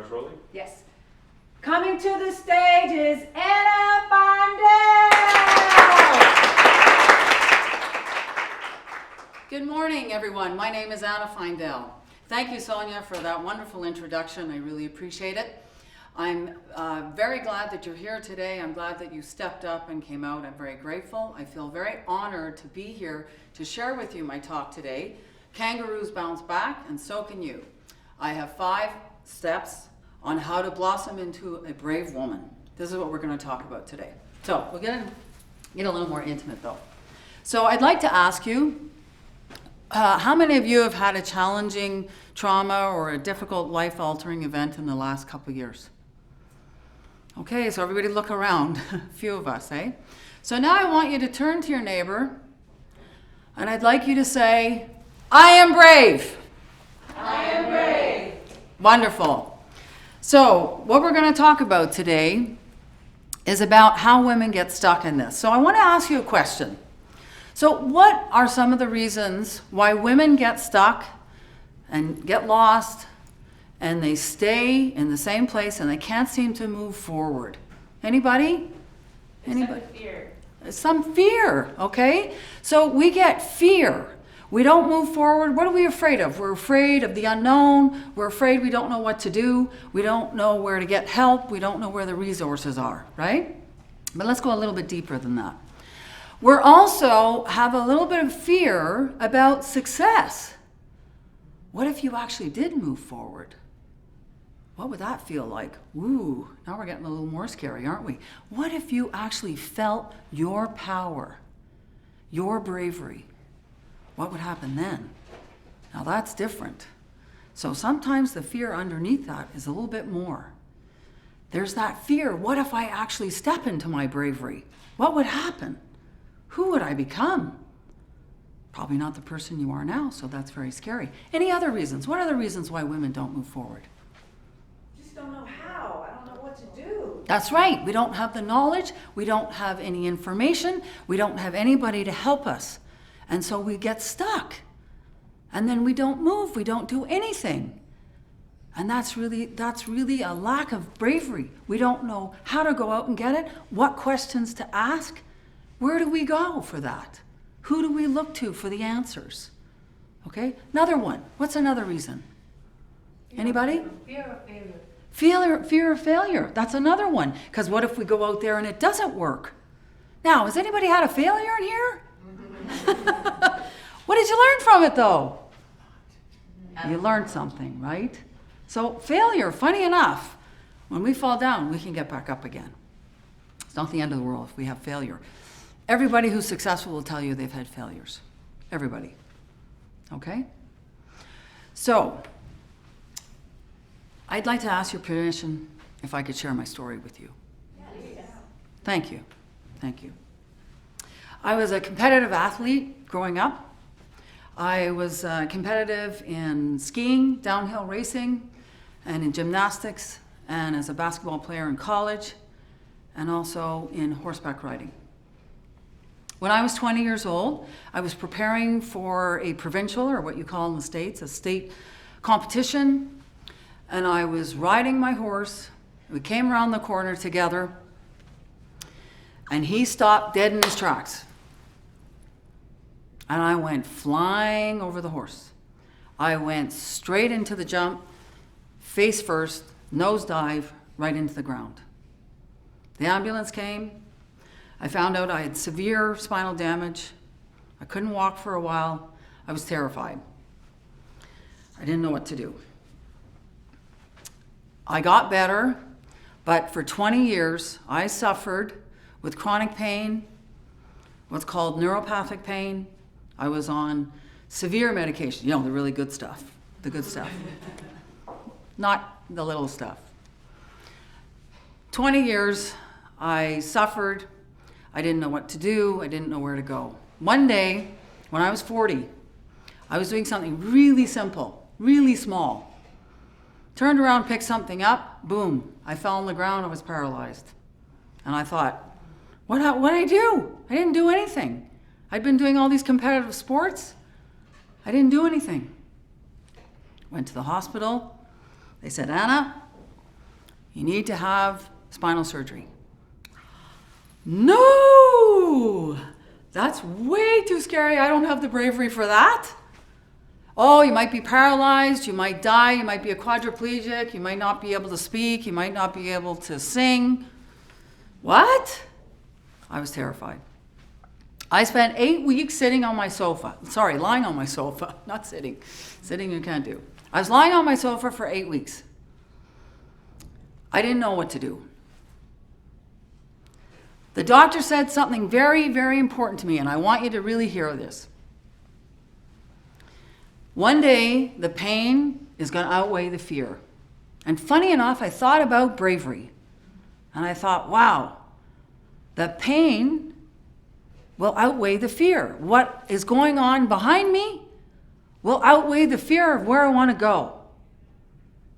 shortly. Yes. Coming to the stage is Anna Feindel. Good morning, everyone. My name is Anna Feindel. Thank you, Sonia, for that wonderful introduction. I really appreciate it. I'm very glad that you're here today. I'm glad that you stepped up and came out. I'm very grateful. I feel very honored to be here to share with you my talk today. Kangaroos bounce back, and so can you. I have 5 steps on how to blossom into a brave woman. This is what we're going to talk about today. So we'll get a little more intimate, though. So I'd like to ask you, how many of you have had a challenging trauma or a difficult life-altering event in the last couple of years? Okay, so everybody look around. A few of us, eh? So now I want you to turn to your neighbor, and I'd like you to say, I am brave. I am brave. Wonderful. So what we're going to talk about today is about how women get stuck in this. So I want to ask you a question. So what are some of the reasons why women get stuck and get lost and they stay in the same place and they can't seem to move forward? Anybody? Anybody? Fear. Some fear, okay? So we get fear. We don't move forward. What are we afraid of? We're afraid of the unknown. We're afraid we don't know what to do. We don't know where to get help. We don't know where the resources are, right? But let's go a little bit deeper than that. We're also have a little bit of fear about success. What if you actually did move forward? What would that feel like? Ooh, now we're getting a little more scary, aren't we? What if you actually felt your power, your bravery? What would happen then? Now that's different. So sometimes the fear underneath that is a little bit more. There's that fear, what if I actually step into my bravery? What would happen? Who would I become? Probably not the person you are now, so that's very scary. Any other reasons? What are the reasons why women don't move forward? Just don't know how. I don't know what to do. That's right. We don't have the knowledge. We don't have any information. We don't have anybody to help us. And so we get stuck. And then we don't move. We don't do anything. And that's really a lack of bravery. We don't know how to go out and get it, what questions to ask. Where do we go for that? Who do we look to for the answers? Okay? Another one. What's another reason? Anybody? Fear of failure. Fear of failure. That's another one. Because what if we go out there and it doesn't work? Now, has anybody had a failure in here? What did you learn from it, though? You learned something, right? So failure, funny enough, when we fall down, we can get back up again. It's not the end of the world if we have failure. Everybody who's successful will tell you they've had failures. Everybody. Okay? So, I'd like to ask your permission if I could share my story with you. Yes. Thank you. Thank you. I was a competitive athlete growing up. I was competitive in skiing, downhill racing, and in gymnastics, and as a basketball player in college, and also in horseback riding. When I was 20 years old, I was preparing for a provincial, or what you call in the States, a state competition, and I was riding my horse. We came around the corner together, and he stopped dead in his tracks. And I went flying over the horse. I went straight into the jump, face first, nosedive, right into the ground. The ambulance came. I found out I had severe spinal damage. I couldn't walk for a while. I was terrified. I didn't know what to do. I got better, but for 20 years, I suffered with chronic pain, what's called neuropathic pain. I was on severe medication, you know, the really good stuff, the good stuff, not the little stuff. 20 years, I suffered. I didn't know what to do. I didn't know where to go. One day, when I was 40, I was doing something really simple, really small. Turned around, picked something up, boom, I fell on the ground, I was paralyzed. And I thought, what did I do? I didn't do anything. I'd been doing all these competitive sports. I didn't do anything. Went to the hospital. They said, Anna, You need to have spinal surgery. No! That's way too scary. I don't have the bravery for that. Oh, you might be paralyzed, you might die, you might be a quadriplegic, you might not be able to speak, you might not be able to sing. What? I was terrified. I spent 8 weeks sitting on my sofa. Sorry, lying on my sofa, not sitting. Sitting you can't do. I was lying on my sofa for 8 weeks. I didn't know what to do. The doctor said something very, very important to me, and I want you to really hear this. One day, the pain is going to outweigh the fear. And funny enough, I thought about bravery. And I thought, wow, the pain will outweigh the fear. What is going on behind me will outweigh the fear of where I want to go.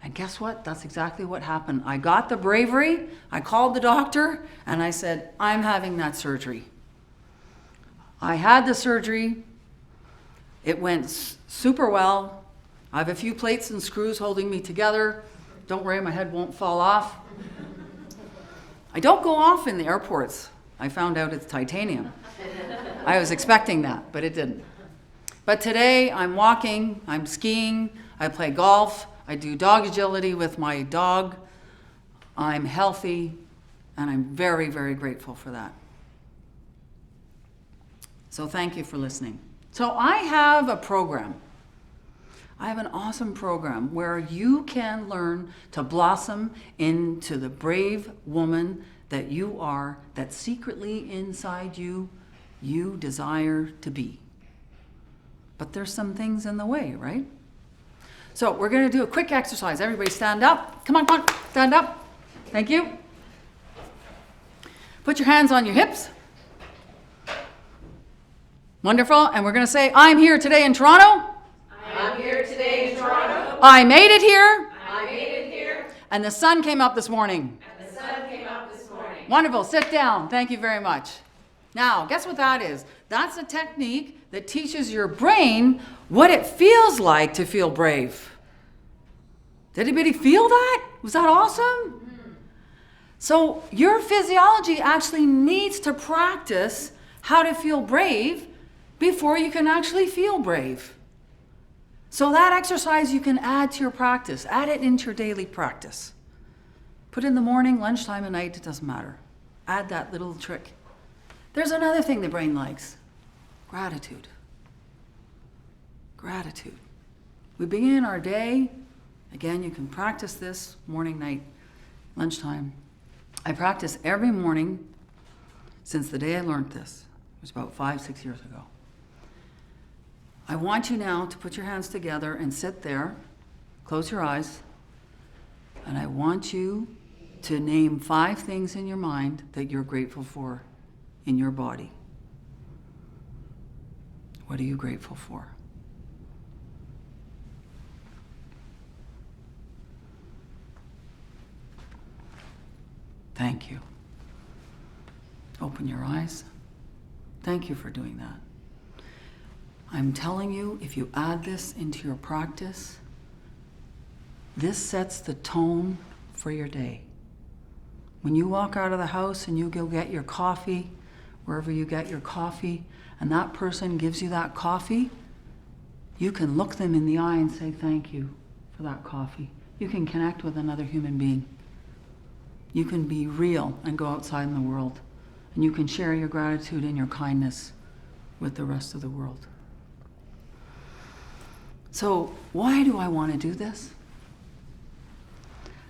And guess what? That's exactly what happened. I got the bravery, I called the doctor, and I said, I'm having that surgery. I had the surgery. It went super well. I have a few plates and screws holding me together. Don't worry, my head won't fall off. I don't go off in the airports. I found out it's titanium. I was expecting that, but it didn't. But today I'm walking, I'm skiing, I play golf, I do dog agility with my dog. I'm healthy, and I'm very, very grateful for that. So thank you for listening. So I have a program. I have an awesome program where you can learn to blossom into the brave woman that you are, that secretly inside you, you desire to be. But there's some things in the way, right? So we're going to do a quick exercise. Everybody stand up. Come on, stand up. Thank you. Put your hands on your hips. Wonderful. And we're going to say, I'm here today in Toronto. I'm here today in Toronto. I made it here. I made it here. And the sun came up this morning. And the sun came up this morning. Wonderful. Sit down. Thank you very much. Now, guess what that is? That's a technique that teaches your brain what it feels like to feel brave. Did anybody feel that? Was that awesome? Mm-hmm. So your physiology actually needs to practice how to feel brave before you can actually feel brave. So that exercise you can add to your practice. Add it into your daily practice. Put it in the morning, lunchtime, at night, it doesn't matter. Add that little trick. There's another thing the brain likes. Gratitude. Gratitude. We begin our day. Again, you can practice this morning, night, lunchtime. I practice every morning since the day I learned this. It was about 5-6 years ago. I want you now to put your hands together and sit there. Close your eyes. And I want you to name 5 things in your mind that you're grateful for in your body. What are you grateful for? Thank you. Open your eyes. Thank you for doing that. I'm telling you, if you add this into your practice, this sets the tone for your day. When you walk out of the house and you go get your coffee, wherever you get your coffee, and that person gives you that coffee, you can look them in the eye and say thank you for that coffee. You can connect with another human being. You can be real and go outside in the world. And you can share your gratitude and your kindness with the rest of the world. So why do I want to do this?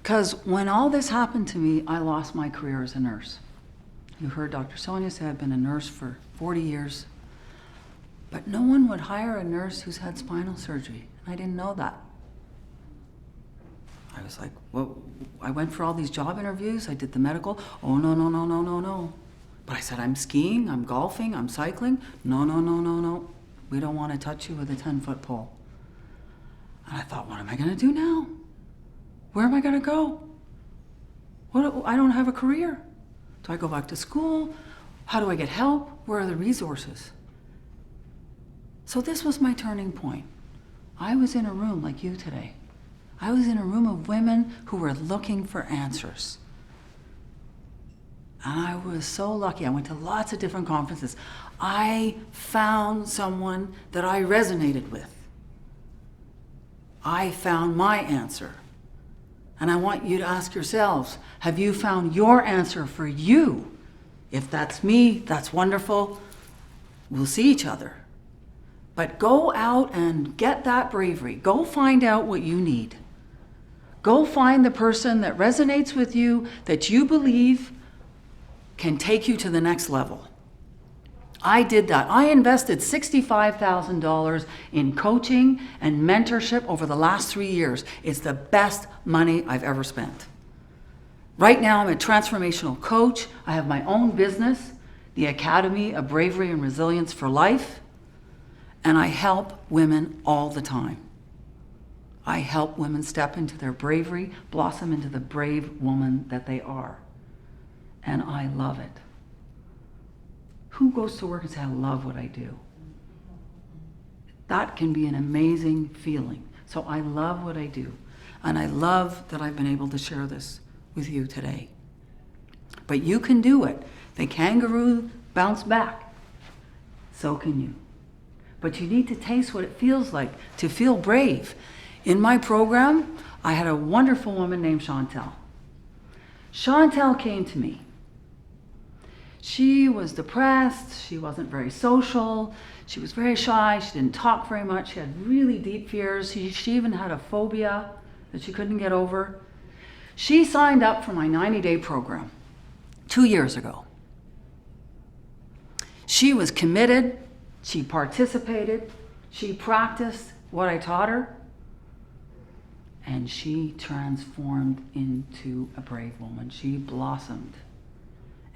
Because when all this happened to me, I lost my career as a nurse. You heard Dr. Sonia say I've been a nurse for 40 years. But no one would hire a nurse who's had spinal surgery. And I didn't know that. I was like, well, I went for all these job interviews. I did the medical. Oh, no. But I said, I'm skiing, I'm golfing, I'm cycling. No. We don't want to touch you with a 10-foot pole. And I thought, what am I going to do now? Where am I going to go? I don't have a career. Do I go back to school? How do I get help? Where are the resources? So this was my turning point. I was in a room like you today. I was in a room of women who were looking for answers. And I was so lucky. I went to lots of different conferences. I found someone that I resonated with. I found my answer. And I want you to ask yourselves, have you found your answer for you? If that's me, that's wonderful. We'll see each other. But go out and get that bravery. Go find out what you need. Go find the person that resonates with you, that you believe can take you to the next level. I did that. I invested $65,000 in coaching and mentorship over the last 3 years. It's the best money I've ever spent. Right now, I'm a transformational coach. I have my own business, the Academy of Bravery and Resilience for Life, and I help women all the time. I help women step into their bravery, blossom into the brave woman that they are. And I love it. Who goes to work and says, I love what I do? That can be an amazing feeling. So I love what I do. And I love that I've been able to share this with you today. But you can do it. The kangaroo bounced back. So can you. But you need to taste what it feels like to feel brave. In my program, I had a wonderful woman named Chantel. Chantel came to me. She was depressed, she wasn't very social, she was very shy, she didn't talk very much, she had really deep fears, she even had a phobia that she couldn't get over. She signed up for my 90-day program 2 years ago. She was committed, she participated, she practiced what I taught her, and she transformed into a brave woman. She blossomed.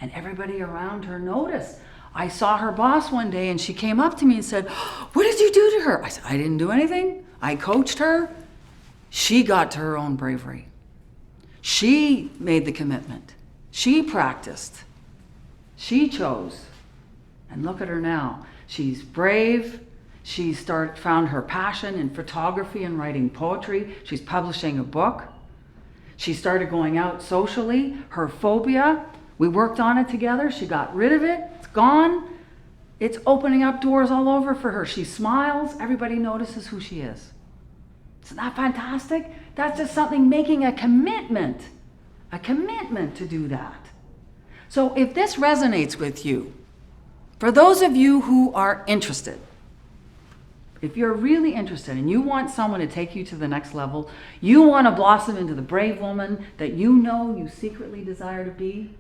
And everybody around her noticed. I saw her boss one day and she came up to me and said, what did you do to her? I said, I didn't do anything. I coached her. She got to her own bravery. She made the commitment. She practiced. She chose. And look at her now. She's brave. She found her passion in photography and writing poetry. She's publishing a book. She started going out socially. Her phobia, we worked on it together. She got rid of it. It's gone. It's opening up doors all over for her. She smiles. Everybody notices who she is. Isn't that fantastic? That's just something, making a commitment to do that. So if this resonates with you, for those of you who are interested, if you're really interested and you want someone to take you to the next level, you want to blossom into the brave woman that you know you secretly desire to be,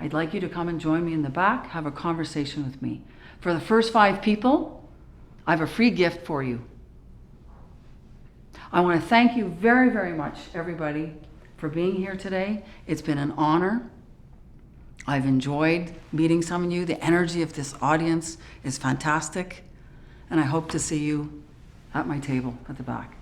I'd like you to come and join me in the back, have a conversation with me. For the first 5 people, I have a free gift for you. I want to thank you very, very much, everybody, for being here today. It's been an honor. I've enjoyed meeting some of you. The energy of this audience is fantastic. And I hope to see you at my table at the back.